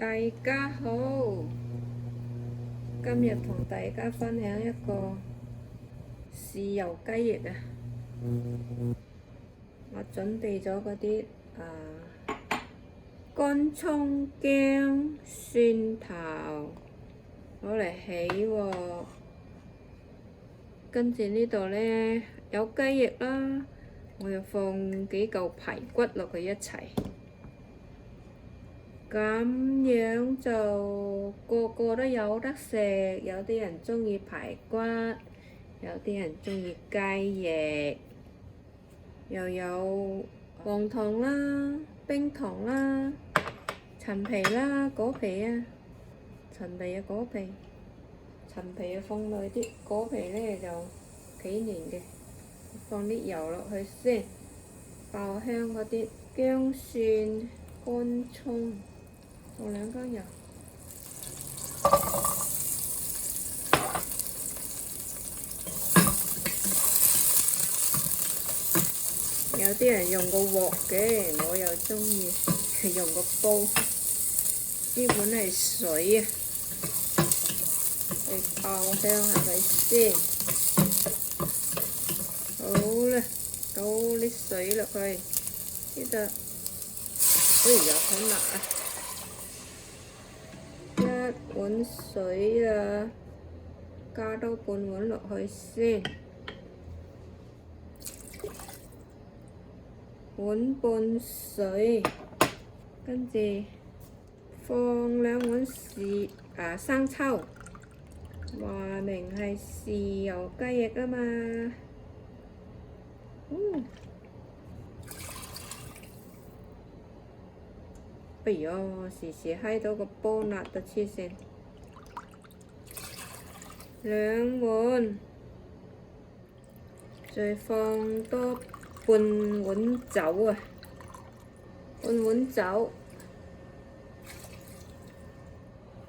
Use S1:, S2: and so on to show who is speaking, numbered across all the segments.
S1: 大家好，今日同大家分享一個豉油雞翼啊！我準備咗嗰啲乾葱薑、蒜頭攞嚟起喎，跟住呢度呢，有雞翼啦，我又放幾嚿排骨落去一齊。咁樣就個個都有得食，有啲人鍾意排骨，有啲人鍾意雞翼，又有黃糖啦、冰糖啦、陳皮啦、果皮啊，陳皮啊果皮，陳皮啊放耐啲，果皮呢就幾年嘅，放啲油落去先，爆香嗰啲薑蒜乾葱。放2羹油，有啲人用個鑊嘅，我又鍾意用個煲，呢碗係水啊，嚟爆香係咪先？好啦，倒啲水落去，呢度，哎呀好辣啊！1碗水啊，加多半碗落去先，碗半水，跟住放2碗生抽，話明係豉油雞翼啊嘛。哎唷，時揩到個煲辣到黐線。2碗，再放多半碗酒啊，半碗酒，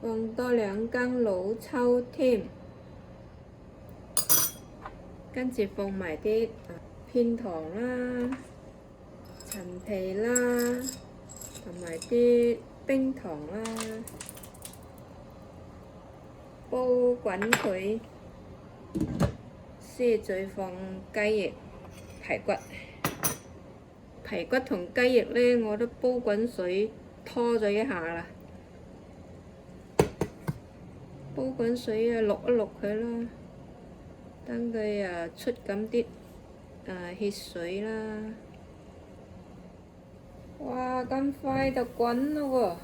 S1: 放多2羹老抽添，跟住放埋啲片糖啦、陳皮啦，同埋啲冰糖啦，煲滾佢，先再放雞翼、排骨。排骨同雞翼呢，我都煲滾水拖咗一下啦，煲滾水渌一渌佢啦，等佢出咁啲血水啦。哇！咁快就滾咯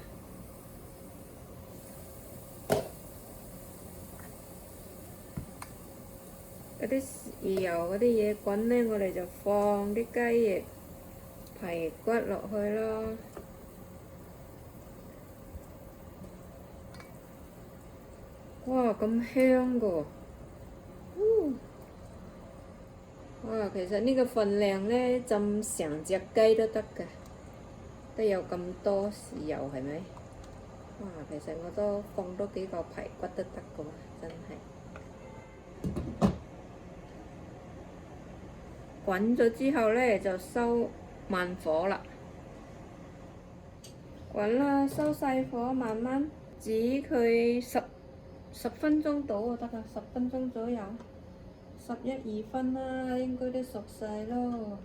S1: 喎！嗰啲豉油嗰啲嘢滾呢，我哋就放啲雞翼、排骨落去咯。哇！咁香㗎喎！哇！其實呢個份量呢，浸成隻雞都得㗎，都有咁多豉油係咪？哇！其實我都放多幾嚿排骨都得㗎喎，真係。滾咗之後呢，就收慢火啦。滾啦，收細火，慢慢煮佢10分鐘到就得㗎，10分鐘左右，11、2分啦，應該都熟晒咯。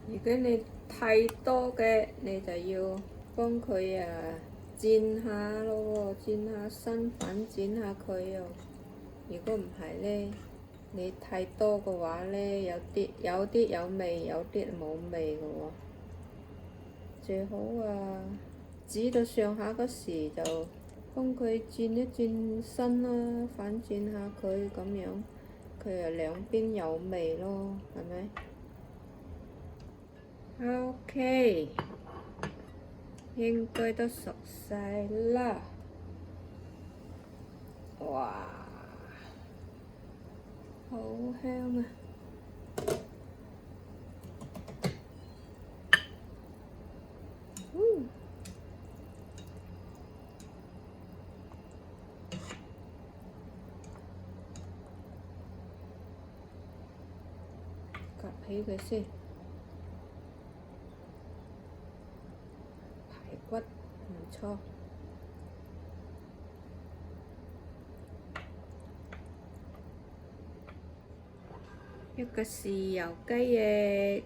S1: 如果你太多嘅，你就要幫佢煎下咯喎，煎下身粉，煎下佢喎。如果唔係呢，你太多嘅話呢，有啲有味，有啲冇味嘅喎。最好煮到上下嗰時就幫佢轉一轉身啦，反轉下佢咁樣，佢兩邊有味咯，係咪？OK，應該都熟晒啦。哇，好香啊！夾起佢先，排骨唔錯。一個豉油雞翼，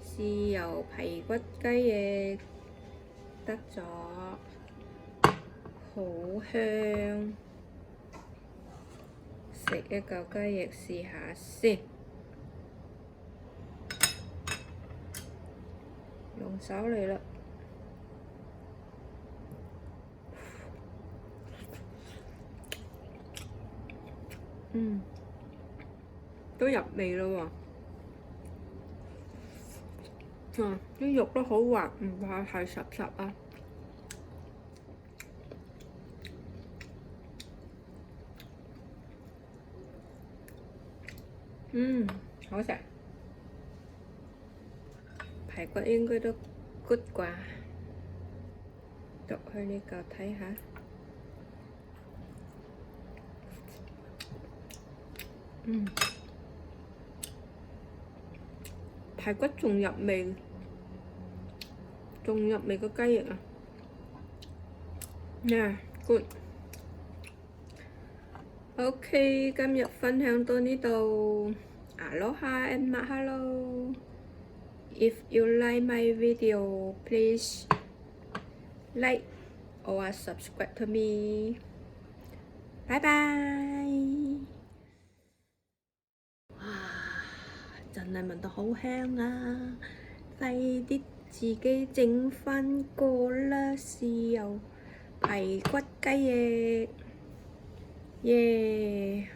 S1: 豉油排骨雞翼得咗，好香。食一嚿雞翼試下先，用手嚟啦。都入味咯喎，啲肉都好滑，唔怕太濕濕啊。好食。排骨應該都 good 啩，剁開呢嚿睇下。排骨仲入味，仲入味個雞翼啊！good。OK， 今日分享到呢度。Aloha and mahalo. If you like my video, please like or subscribe to me. Bye bye. 哇！真係聞到好香啊！快啲自己整返個啦，豉油排骨雞翼，耶！